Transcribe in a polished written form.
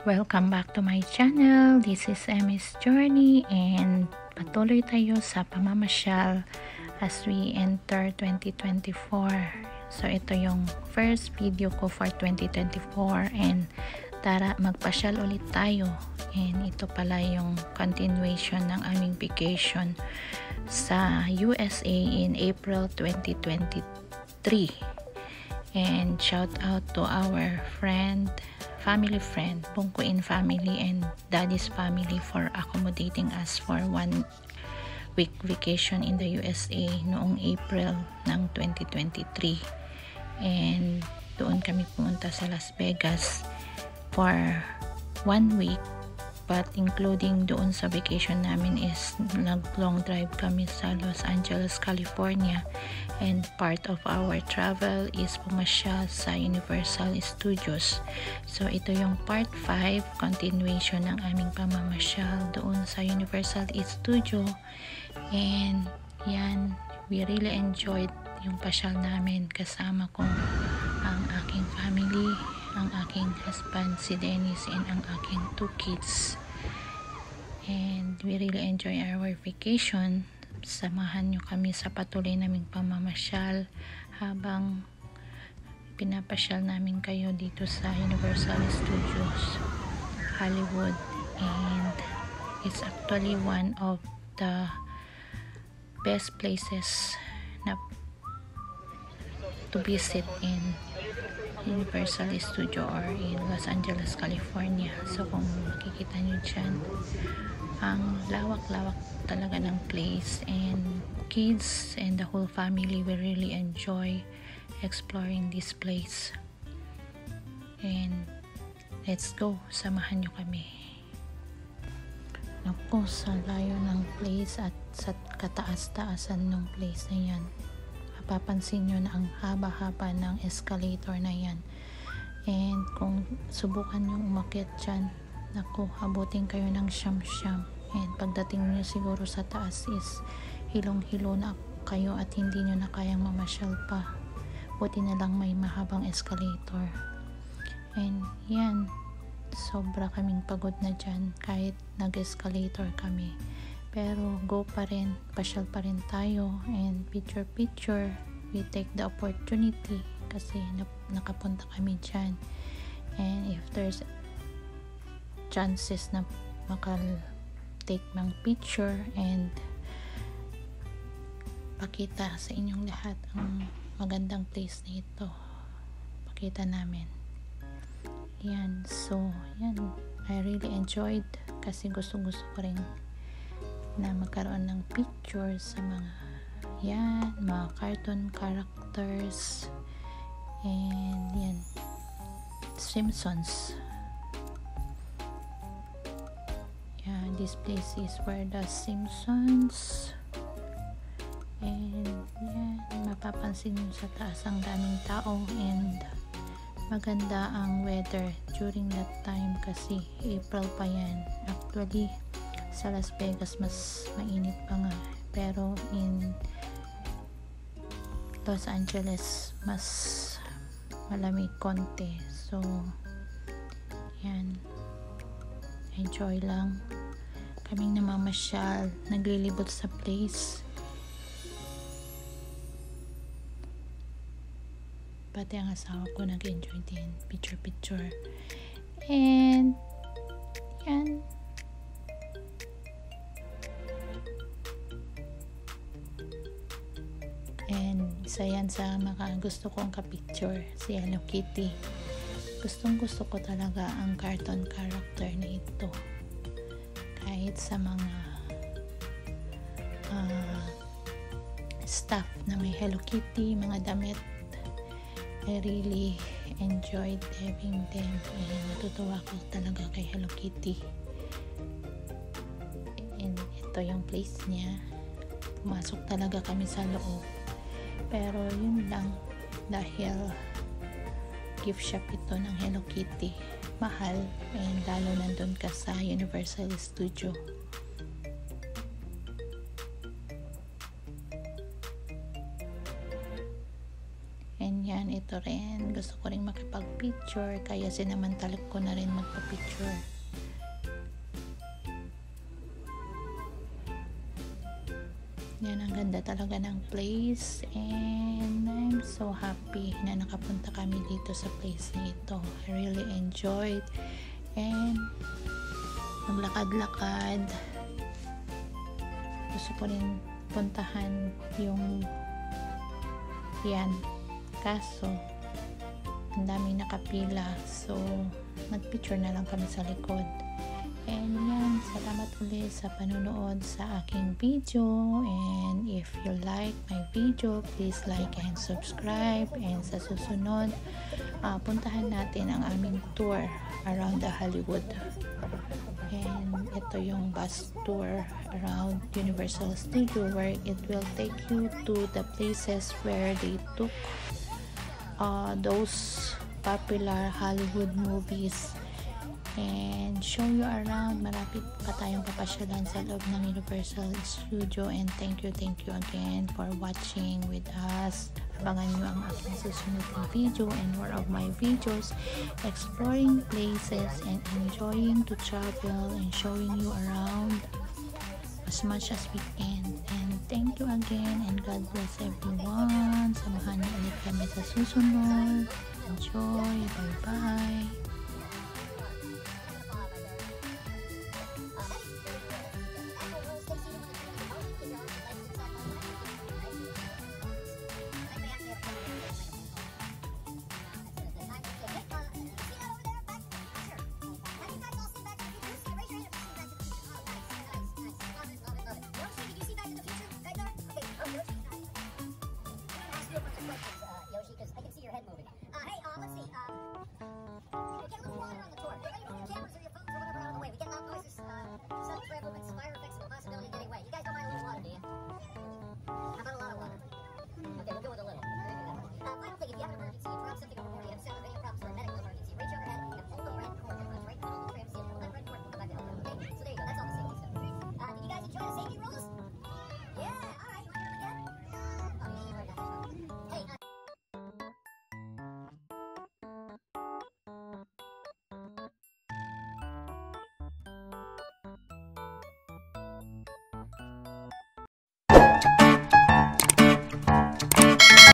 Welcome back to my channel. This is Emmy's Journey and patuloy tayo sa pamamasyal as we enter 2024. So ito yung first video ko for 2024 and tara magpasyal ulit tayo. And ito pala yung continuation ng aming vacation sa USA in April 2023. And shout out to our family friend, Bungkuin family and Daddy's family for accommodating us for 1 week vacation in the USA noong April ng 2023. And doon kami pumunta sa Las Vegas for 1 week, but including doon sa vacation namin is nag long drive kami sa Los Angeles, California, and part of our travel is pumasyal sa Universal Studios. So ito yung part 5, continuation ng aming pamamasyal doon sa Universal Studio. And yan, we really enjoyed yung pasyal namin kasama ko ang aking family, ang aking husband si Dennis, and ang aking 2 kids. And we really enjoy our vacation. Samahan nyo kami sa patuloy naming pamamasyal habang pinapasyal namin kayo dito sa Universal Studios Hollywood. And it's actually one of the best places na to visit in Universal Studio or in Los Angeles, California. So kung makikita nyo dyan, ang lawak-lawak talaga ng place, and kids and the whole family will really enjoy exploring this place. And let's go, samahan nyo kami. Naku, sa layo ng place at sa kataas-taasan ng place na yan, mapapansin nyo na ang haba-haba ng escalator na yan. And kung subukan nyo umakyat dyan, naku, abutin kayo ng siyam-siyam. And pagdating nyo siguro sa taas is hilong-hilo na kayo at hindi nyo na kayang mamasyal pa. Buti na lang may mahabang escalator. And yan, sobra kaming pagod na dyan kahit nag-escalator kami. Pero go pa rin, pasyal pa rin tayo, and picture we take the opportunity kasi nakapunta kami dyan. And if there's chances na take ng picture and pakita sa inyong lahat ang magandang place na ito, pakita namin yan. So yan, I really enjoyed kasi gusto ko rin na magkaroon ng picture sa mga cartoon characters. And yan, Simpsons. Yeah, this place is where the Simpsons. And yan, mapapansin nyo sa taas ang daming tao, and maganda ang weather during that time kasi April pa yan. Actually sa Las Vegas mas mainit pa nga, pero in Los Angeles mas malamig konti. So yan, enjoy lang kaming namamasyal, naglilibot sa place, pati ang asawa ko nag-enjoy din, picture. And yan, and isa yan sa mga gusto kong ka-picture, si Hello Kitty. Gustong gusto ko talaga ang cartoon character na ito. Kahit sa mga stuff na may Hello Kitty, mga damit, I really enjoyed having them, and natutuwa ko talaga kay Hello Kitty. And ito yung place niya. Pumasok talaga kami sa loob, pero yun lang, dahil gift shop ito ng Hello Kitty, mahal, and lalo nandun ka sa Universal Studio. And yan, ito rin, gusto ko rin makipag-picture, kaya sinamantalik ko na rin magpa-picture. Yan, ang ganda talaga ng place, and I'm so happy na nakapunta kami dito sa place na ito. I really enjoyed, and maglakad-lakad. Gusto ko rin puntahan yung yan, kaso ang daming nakapila, so nagpicture na lang kami sa likod. And yan, salamat ulit sa panunood sa aking video, and if you like my video, please like and subscribe, and sa susunod puntahan natin ang aming tour around the Hollywood. And ito yung bus tour around Universal Studio, where it will take you to the places where they took those popular Hollywood movies, and show you around. Malapit pa tayong papasyalan sa loob ng Universal Studio, and thank you again for watching with us. Abangan nyo ang aking susunod na video and more of my videos, exploring places and enjoying to travel and showing you around as much as we can. And thank you again, and God bless everyone. Samahan niyo ulit kami sa susunod. Enjoy. Bye bye.